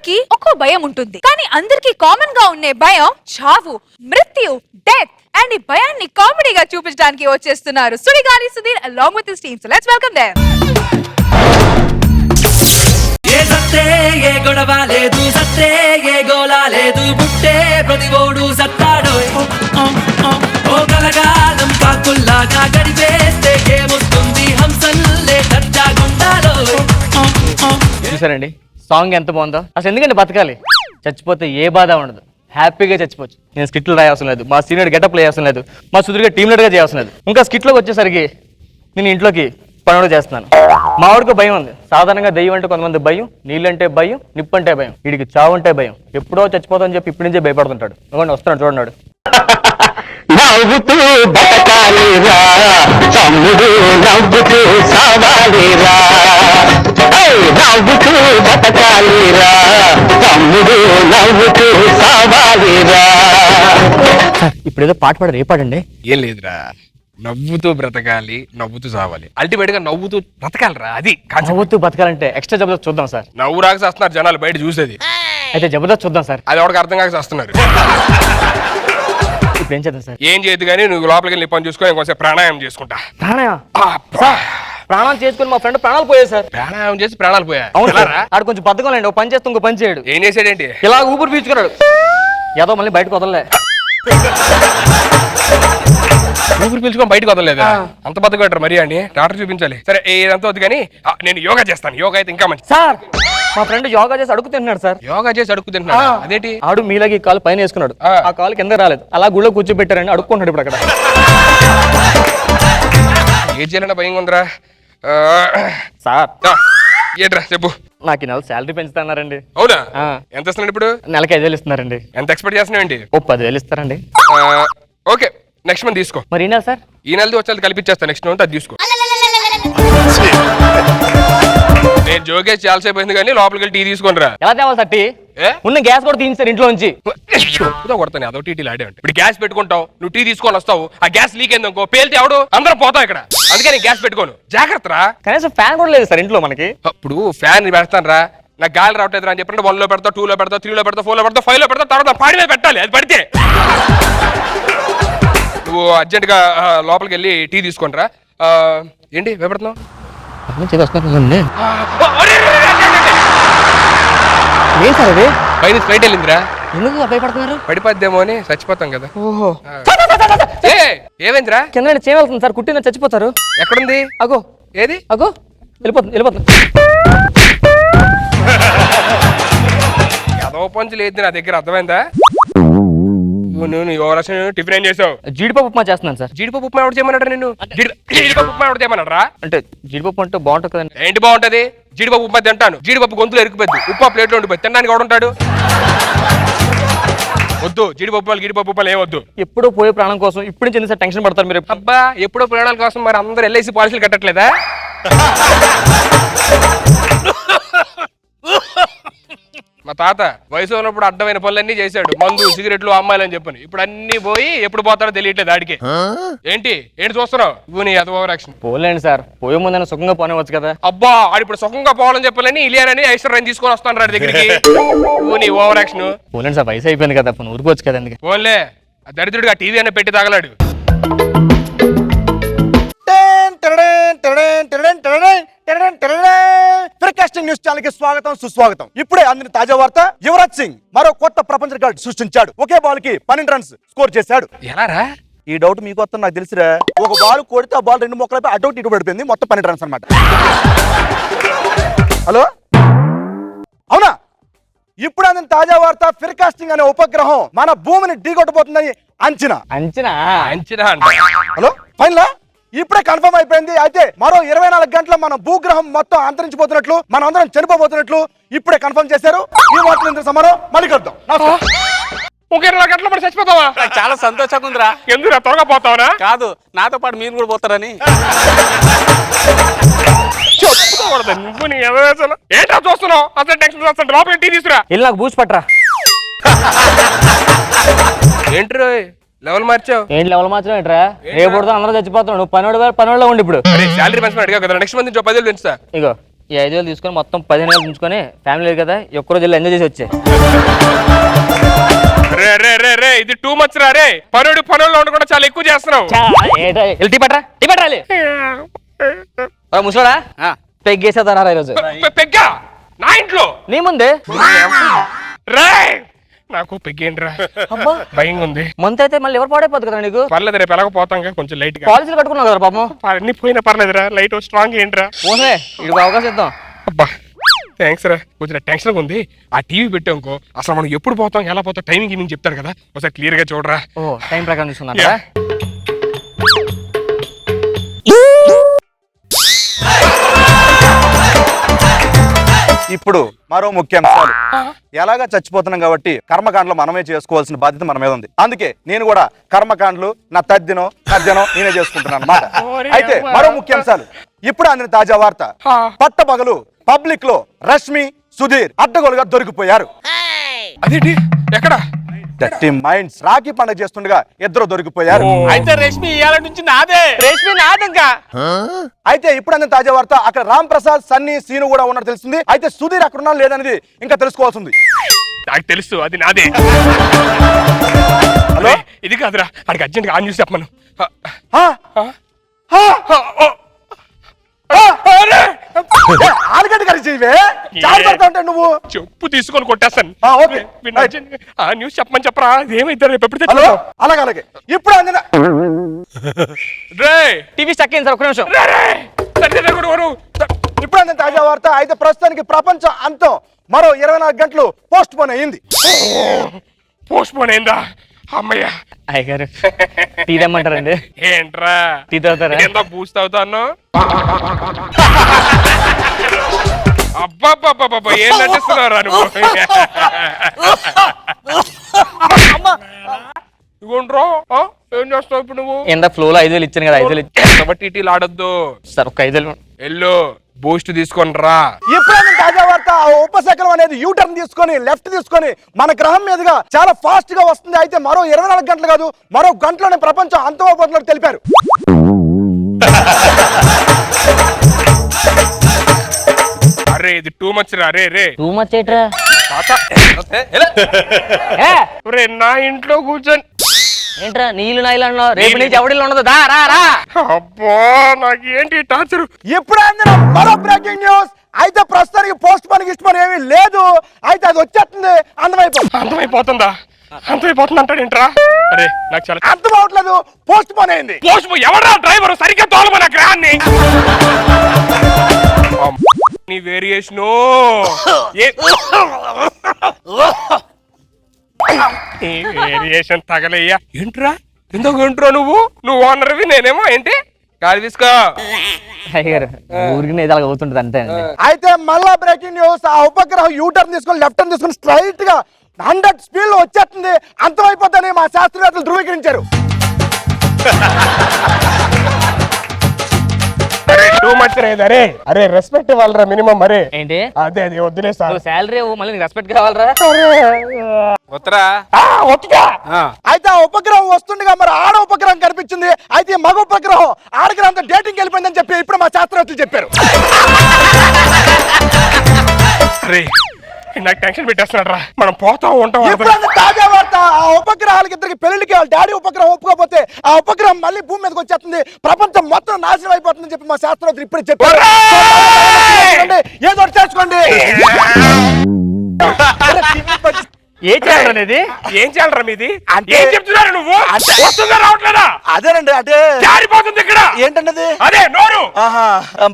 ఒక్కొక్కరికి ఒక్కో భయం ఉంటుంది, కానీ అందరికి కామన్ గా ఉండే భయం చావు, మృత్యు, డెత్. అండ్ ఈ భయాన్ని కామెడీగా చూపించడానికి వచ్చేస్తున్నారు Sudigali Sudheer along with his team. So let's welcome them. ఏ సత్తే ఏ గొడవ లేదు, సత్తే ఏ గోళ లేదు, పుట్టే ప్రతివోడు సత్తాడో. ఓ కలగాలం కాకుల్లాగా గడిపేస్తే ఏమొస్తుంది, హంసల్లే దర్జాగుండాలో. చూసారండి సాంగ్ ఎంత బాగుందో. అసలు ఎందుకంటే బతకాలి, చచ్చిపోతే ఏ బాధ ఉండదు, హ్యాపీగా చచ్చిపోవచ్చు. నేను స్కిట్లు రాయవసరం లేదు, మా సీనియర్ గెటప్ వేయవసరం లేదు, మా సుధీర్గా టీమ్ లీడర్గా చేయవసరం లేదు. ఇంకా స్కిట్లోకి వచ్చేసరికి నేను ఇంట్లోకి పనులు చేస్తున్నాను. మా వాడికి భయం ఉంది. సాధారణంగా దెయ్యం అంటే కొంతమంది భయం, నీళ్ళంటే భయం, నిప్పు అంటే భయం, వీడికి చావు అంటే భయం. ఎప్పుడో చచ్చిపోతామని చెప్పి ఇప్పటి నుంచే భయపడుతుంటాడు. వస్తున్నాడు చూడన్నాడు. నవ్వుతూ బతకాలిరా తమ్ముడు, నవ్వుతూ సావాలిరా, నవ్వుతూ బతకాలిరా తమ్ముడు, నవ్వుతూ సావాలిరా. ఇప్పుడు ఏదో పాట పాడారు, ఏ పాడండి? ఏం లేదురా, నవ్వుతూ బ్రతకాలి, నవ్వుతూ సావాలి. అల్టిమేట్ గా నవ్వుతూ బ్రతకాలిరా, అది నవ్వుతూ బతకాలంటే ఎక్స్ట్రా జబర్దస్త్ చూద్దాం సార్. నవ్వు రాక చేస్తున్నారు జనాలు బయట చూసేది. అయితే జబర్దస్త్ చూద్దాం సార్. అది ఎవరికి అర్థం కాక చేస్తున్నారు. ఇప్పుడు ఏం చేద్దాం సార్? ఏం చేయదు కానీ నువ్వు లోపలికి వెళ్ళి పని చూసుకొని కొంచెం ప్రాణాయామం చేసుకుంటా. ప్రాణాయామం ప్రాణాలు చేసుకుని మా ఫ్రెండ్ ప్రాణాలు పోయాయి సార్. ప్రాణాయామం చేసి ప్రాణాలు పోయా? అవును సార్. ఆడు కొంచెం బద్దకం లేండి, ఒక పని చేస్తూ ఇంకో పని చేయడు. ఏం చేసాడేంటి? ఇలా ఊపిరి పీల్చుకున్నాడు, ఏదో మళ్ళీ బయటకు వదలలే. ఊపిరి పీల్చుకొని బయటకు వదలలేదా? అంత బతకట్టారు మరి అని డాక్టర్ చూపించాలి. సరే ఇదంతా వద్దు కానీ నేను యోగా చేస్తాను. యోగా అయితే ఇంకా మంచి. సార్ మా ఫ్రెండ్ యోగా చేసి అడుగు తింటున్నాడు సార్. యోగా చేసి అడుగు తింటున్నాడు, అదేంటి? ఆడు మీలాగి కాలు పైన వేసుకున్నాడు, ఆ కాలు కింద రాలేదు, అలా గుళ్ళో కూర్చోబెట్టారని అడుక్కుంటాడు ఇప్పుడు అక్కడ. ఏం చేయాలన్నా భయం ఉందిరా సార్. ఏంట్రా చెప్పు. నాకు ఈ నెల శాలరీ పెంచుతున్నారండి. అవునా? ఎంత ఇస్తున్నాడు ఇప్పుడు? నెలకి 5,000 ఇస్తున్నారండి. ఎంత ఎక్స్పెక్ట్ చేస్తున్నావు ఏంటి? ఓ 10,000 ఇస్తారండి. ఓకే, నెక్స్ట్ మంత్ తీసుకో. మరి ఈ నెల సార్? ఈ నెలది వచ్చేది కల్పించేస్తా, నెక్స్ట్ మంత్ అది తీసుకో. నేను జోకేసి చాలాసేపు అయింది కానీ లోపలికి వెళ్ళి టీ తీసుకొని రా. ఎలా తేవాలి సార్ టీ? ఉన్న గ్యాస్ కూడా తీయించారు ఇంట్లో నుంచి. కొడతాను అదో టీటీలు ఆడే ఉంటాయి. ఇప్పుడు గ్యాస్ పెట్టుకుంటావు, నువ్వు టీ తీసుకొని వస్తావు, ఆ గ్యాస్ లీక్ అయిందనుకో పేలితే ఎవడు అందరం పోతావు ఇక్కడ. అందుకే నేను గ్యాస్ పెట్టుకోను, జాగ్రత్త రా. కనీసం ఫ్యాన్ కూడా లేదు సార్ ఇంట్లో మనకి. ఇప్పుడు ఫ్యాన్ పెడతాను రా, నాకు గాలి రావట్లేదు రా అని చెప్పండి. 1 లో పెడతా, 2 లో పెడతా, 3 లో పెడతా, 4 లో పెడతా, 5 లో పెడతా, తర్వాత పాడి మీద పెట్టాలి. అది పడితే నువ్వు అర్జెంట్ గా లోపలికి వెళ్ళి టీ తీసుకొని రా. ఏంటి భయపడుతున్నావు? ఏం సార్ అది? పైన ఫ్లైట్ వెళ్ళిందిరా. ఎందుకు భయపడుతున్నారు? పడిపోద్దేమో అని, చచ్చిపోతాం కదా. ఓహో, ఏమైందిరా? కింద చేయ వెళ్తుంది సార్, కుట్టిన చచ్చిపోతారు. ఎక్కడుంది? అగో ఏది? అగో వెళ్ళిపోతుంది వెళ్ళిపోతుంది. ఏదో పంచు లేదు నా దగ్గర, అర్థమైందా? నువ్వు టిఫిన్ ఏం చేసావు? జీడిపప్పు ఉప్మా చేస్తున్నాను సార్. జీడిపప్పు ఉప్మా ఎవరు చేయమన్నాడు? నిన్ను జీడిపప్పు ఉప్మా ఎవరు చేయమన్నాడు? అంటే జీడిపప్పు అంటే బాగుంటుంది కదండి. ఏంటి బాగుంటది? జీడిపప్పు ఉప్మా తింటాను, జీడిపప్పు గొంతులు ఎరికిపోద్ది, ఉప్మా ప్లేట్లో ఉండిపోద్ది, తినడానికి ఎవడుంటాడు? వద్దు, జీడిపప్పు ఉప్మాలు ఏమొద్దు. ఎప్పుడో పోయే ప్రాణం కోసం ఇప్పుడు నుంచి ఎందుకు టెన్షన్ పడతారు మీరు? అబ్బా, ఎప్పుడో ప్రాణాల కోసం మరి అందరు ఎల్ఐసి పాలసీలు కట్టట్లేదా? మా తాత వయసు ఉన్నప్పుడు అడ్డమైన పనులన్నీ చేశాడు, మందు, సిగరెట్లు, అమ్మాయిలు అని చెప్పని. ఇప్పుడు అన్ని పోయి ఎప్పుడు పోతాడో తెలియట్లేదు ఆడికి. ఏంటి చూస్తున్నావు? నీ అది ఓవర్ యాక్షన్. పోలేండి సార్, పోయే ముందైనా సుఖంగా పోనివచ్చు కదా. అబ్బా, ఆడు ఇప్పుడు సుఖంగా పోవాలని చెప్పాలని ఇలియానని ఐశ్వర్యం తీసుకొని వస్తాను రాడి దగ్గరికి. నీ ఓవర్ యాక్షన్. పోలేండి సార్, వయసు అయిపోయింది కదా, ఊరుకోవచ్చు కదా. అందుకే పోన్లే, దరిద్రుడిగా టీవీ అన్న పెట్టి తగలాడు. న్యూస్ ఛానల్ కి స్వాగతం, సుస్వాగతం. ఇప్పుడే అందిన తాజా వార్త, యువరాజ్ సింగ్ మరో కొత్త ప్రపంచ రికార్డు సృష్టించాడు. ఒకే బాల్ కి 12 రన్స్ స్కోర్ చేశాడు. ఎలారా? ఈ డౌట్ మీకు వస్తుంది నాకు తెలుసురా. ఒక బాల్ కొడితే ఆ బాల్ 2 మొక్కలపై అటు ఇటు పడిపోయింది, మొత్తం 12 రన్స్ అన్నమాట. హలో, అవునా? ఇప్పుడు అందిన తాజా వార్త, ఫిర్కాస్టింగ్ అనే ఉపగ్రహం మన భూమిని ఢీకొట్టబోతుందని అంచనా. అంచనా అంట. హలో, ఫైనల్ ఇప్పుడే కన్ఫర్మ్ అయిపోయింది. అయితే మరో 24 గంటల మన భూగ్రహం మొత్తం అంతరించిపోతున్నట్లు, మనం అందరం చనిపోబోతున్నట్లు ఇప్పుడే కన్ఫర్మ్ చేశారు. ఈ వార్తలు సమారం మళ్ళీ కలుద్దాం. 24 గంటల పడి చచ్చిపోతావా? చాలా సంతోషంగా ఉందిరా. ఎందుకు త్వరగా పోతావరా? కాదు, నాతో పాటు మీరు కూడా పోతారని. నువ్వు నీ ఏంటో చూస్తున్నావు? అసలు టెన్షన్ వస్తాను, లోపల టీ తీసుకురా. వెళ్ళి నాకు బూస్ట్ పట్టరా. ఏంటి లెవెల్ మార్చావు? ఏంటి లెవెల్ మార్చడం ఏంట్రా? రేపు అందరూ చచ్చిపోతావు. నువ్వు పనివాళ్ళలో ఉండి ఇప్పుడు శాలరీ పెంచమని అడిగా కదా, నెక్స్ట్ మంత్ 10,000 పెంచుతా. ఇగో ఈ 5,000 తీసుకొని మొత్తం 15,000 ఉంచుకొని ఫ్యామిలీ లేదు కదా ఒక్క రోజు వెళ్ళి ఎంజాయ్ చేసి వచ్చే. రే రే రే రే ఇది టూ మచ్ రా రే. పనుల్లో ఉండకుండా చాలా ఎక్కువ చేస్తున్నావు. టీ పట్టరా ముసలాడా పెగ్గేసేదన్నారా ఈరోజు పెగ్గా నా ఇంట్లో నీ ముందే రే. నాకు పెగ్గేంట్రా భయంగా ఉంది. మంత్ అయితే మళ్ళీ ఎవరు పాడైపోతుంది కదా నీకు. పర్లేదు రేపు ఎలాగపోతాం కొంచెం లైట్ గా. పాలసీలు కట్టుకున్నావు కదా పాపం. అన్ని పోయినా పర్లేదురా లైట్ స్ట్రాంగ్ ఏంట్రా. ఓసే ఇది అవకాశం ఇద్దాం. అబ్బా థ్యాంక్స్ రా. కొంచెం టెన్షన్ ఉంది. ఆ టీవీ పెట్టాం అనుకో అసలు మనం ఎప్పుడు పోతాం ఎలా పోతాం టైమింగ్ నేను చెప్తాడు కదా ఒకసారి క్లియర్ గా చూడరా. ఓ టైం ప్రకారం తీసుకున్నా. ఇప్పుడు మరో ముఖ్యాంశాలు. ఎలాగా చచ్చిపోతున్నాం కాబట్టి కర్మకాండలు మనమే చేసుకోవాల్సిన బాధ్యత మన మీద ఉంది. అందుకే నేను కూడా కర్మకాండలు నా తద్దినో నేనే చేసుకుంటున్నాను అన్నమాట. అయితే మరో ముఖ్యాంశాలు. ఇప్పుడు అందిన తాజా వార్త. పట్టపగలు పబ్లిక్ లో రష్మి సుధీర్ అడ్డగోలుగా దొరికిపోయారు. అదేంటి ఎక్కడ? డర్టీ మైండ్స్ రాఖీ పండుగ చేస్తుండగా ఇద్దరు దొరికిపోయారు. అయితే రష్మి ఇవాళ నుంచి నాదే. రేష్మి నాదంగా. అయితే ఇప్పుడు అందిన తాజా వార్త. అక్కడ రామ్ ప్రసాద్ సన్నీ సీను కూడా ఉన్నట్టు తెలుస్తుంది. అయితే సుధీర్ అక్కడ ఉన్నా లేదనేది ఇంకా తెలుసుకోవాల్సింది. నాకు తెలుసు అది నాదే. హలో ఇది కాదురా అడిగి అర్జెంట్ గా ఆన్ చేసి చెప్పమను. ఆలుగడ్డ కలిసి నువ్వు చెప్పు తీసుకొని కొట్టేస్తాను. ఓకే ఆ న్యూస్ చెప్పమని చెప్పరా. ఏమైతే రేపు ఎప్పుడు హలో అలాగే ఇప్పుడు అందిన రే టీవీ స్టక్ అయింది సార్ ఒక్క నిమిషం. ఇప్పుడు అందిన తాజా వార్త. అయితే ప్రస్తుతానికి ప్రపంచం అంతం మరో 24 గంటలు పోస్ట్ పోన్ అయ్యింది. పోస్ట్ పోన్ అయిందా? అమ్మయ్య అయ్యగారు టీ తెమ్మంటారండి. ఏంట్రా టీ తాగుతారా? ఎంత బూస్ట్ అవుతాను. అబ్బాబ్బాబ్బా ఏం నటిస్తున్నారా నువ్వు? ఇగోండ్రా ఏం చేస్తావు ఇప్పుడు నువ్వు? ఎంత ఫ్లోలో 5,000 ఇచ్చాను కదా 5,000 కాబట్టి టీలు ఆడొద్దు సార్. ఒక 5,000 ఎల్లు బూస్ట్ తీసుకొని రా. ఇప్పుడు తాజా వార్త. ఉపశకలం అనేది యూటర్న్ తీసుకొని లెఫ్ట్ తీసుకొని మన గ్రహం మీదుగా చాలా ఫాస్ట్ గా వస్తుంది. అయితే మరో 24 గంటలు కాదు మరో గంటలోనే ప్రపంచం అంతమైపోతున్నట్టు తెలిపారు. అరే ఇది టూ మచ్ రా. రే రే టూ మచ్ ఏట్రా. రే నా ఇంట్లో కూర్చొని ఏంట్రా నీళ్ళు నాయిలు రేపు నుంచి ఎవడిలో ఉండదు. దా రా రా. అబ్బా నాకు ఏంటి టార్చర్. ఇప్పుడు అందిన మరో బ్రేకింగ్ న్యూస్. అయితే ప్రస్తుతానికి పోస్ట్ పోన్ ఇష్టం ఏమీ లేదు. అయితే అది వచ్చేస్తుంది. అంతమైపోతుందా? అంతమైపోతుంది అంటాడేంట్రా? అరే నాకు చాలా అర్థం అవట్లేదు. పోస్ట్ పోన్ అయింది. పోస్ట్ ఎవరా డ్రైవర్ సరిగ్గా తోలమని గ్రహాన్ని. నీ వేరియేషను వేరియేషన్ తగలయ్యా. ఏంట్రా ఎందుకు ఏంట్రా నువ్వు ఓనర్వి నేనేమో ఏంటి గాలి తీసుకో. అయ్యగారు ఊరికి ఇది అలాగ అవుతుంటది అంతే అండి. అయితే మళ్ళా బ్రేకింగ్ న్యూస్. ఆ ఉపగ్రహం యూటర్న్ తీసుకొని లెఫ్ట్ టర్న్ తీసుకొని స్ట్రైట్ గా 100 స్పీడ్ లో వచ్చేస్తుంది. అంతమైపోతుందని మా శాస్త్రవేత్తలు ధృవీకరించారు. టూ మచ్ రేదరే. అరే రెస్పెక్ట్ ఇవ్వాలరా మినిమం. అరే ఏంటి అదే అదే వద్దులే సార్. శాలరీ మళ్ళీ నీకు రెస్పెక్ట్ కావాలరా. వత్తరా అయితే ఆ ఉపగ్రహం వస్తుండగా మరి ఆడ ఉపగ్రహం కనిపించింది. అయితే మగ ఉపగ్రహం ఆడగ్రహంతో డేటింగ్ వెళ్ళిపోయిందని చెప్పి ఇప్పుడు మా శాస్త్రవేత్తలు చెప్పారు. నాకు టెన్షన్ పెట్టేస్తున్నాడు రా. మనం పోతా ఉంటాం. తాజా వార్త. ఆ ఉపగ్రహాలకి ఇద్దరికి పెళ్లికి వాళ్ళ డాడీ ఉపగ్రహం ఒప్పుకోకపోతే ఆ ఉపగ్రహం మళ్ళీ భూమి మీదకి వచ్చేస్తుంది. ప్రపంచం మొత్తం నాశనం అయిపోతుందని చెప్పి మా శాస్త్రవేత్తలు ఇప్పుడే చెప్పారు. ఏదో చేసుకోండి. ఏ ఛానల్ అనేది? ఏం చేయాలరా మీది? ఏం చెప్తున్నారు నువ్వు? వస్తుందా రావట్లేదా? అదేనండి అంటే జారిపోతుంది ఇక్కడ. ఏంటన్నది? అదే నోరు.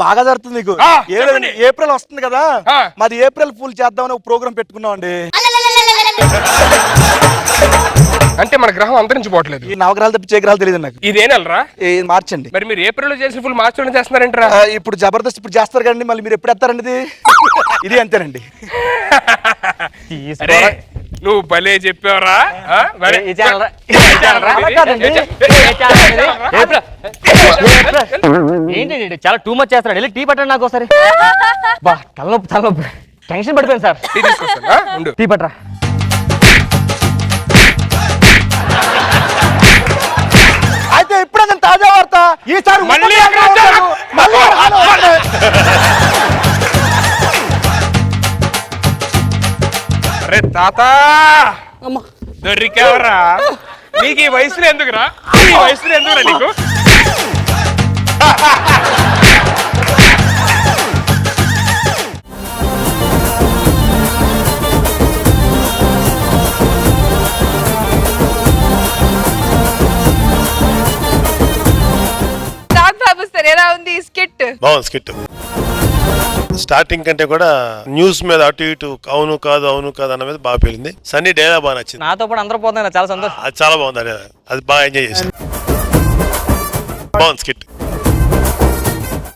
బాగా జరుగుతుంది నీకు. చెప్పండి. ఏప్రిల్ వస్తుంది కదా మాది ఏప్రిల్ ఫుల్ చేద్దామని ఒక ప్రోగ్రామ్ పెట్టుకున్నాం అండి. అంటే మన గ్రహం అంతరించిపోవట్లేదు. ఈ నవగ్రహాలు తప్పి చేగ్రహాలు తెలియదు నాకు. ఇదేనల్రా మార్చండి. మరి మీరు ఏప్రిల్ లో చేసిన ఫుల్ మార్చి చేస్తున్నారంటారా? ఇప్పుడు జబర్దస్త్ ఇప్పుడు చేస్తారు కదండి. మళ్ళీ మీరు ఎప్పుడు ఎత్తారండి? ఇది అంతేనండి. నువ్వు భలే చెప్పావరా. ఏంటి చాలా టూ మచ్ చేస్తున్నాడు. వెళ్ళి టీ పట్టండి నాకు ఒకసారి. బా తలనొప్పి టెన్షన్ పడిపోయింది సార్. టీ పట్టరా. అయితే ఇప్పుడే తాజా వార్త. ఈసారి అరే తాత దొరికేవరా నీకు ఈ వయసులో ఎందుకురా ఈ వయసులో ఎందుకురా నీకు నాగబాబు సార్ ఎలా ఉంది ఈ స్కిట్? బాగుంది స్కిట్. స్టార్టింగ్ కంటే కూడా న్యూస్ మీద అటు ఇటు అవును కాదు అన్న మీద బాగా పేలింది. సన్నీ డైలాగ్ బాగా నచ్చింది. నాతో పాటు అందరూ పోతున్నారు, చాలా సంతోషం. అది చాలా బాగుంది. అది బాగా ఎంజాయ్ చేశాను. బాగుంది స్కిట్.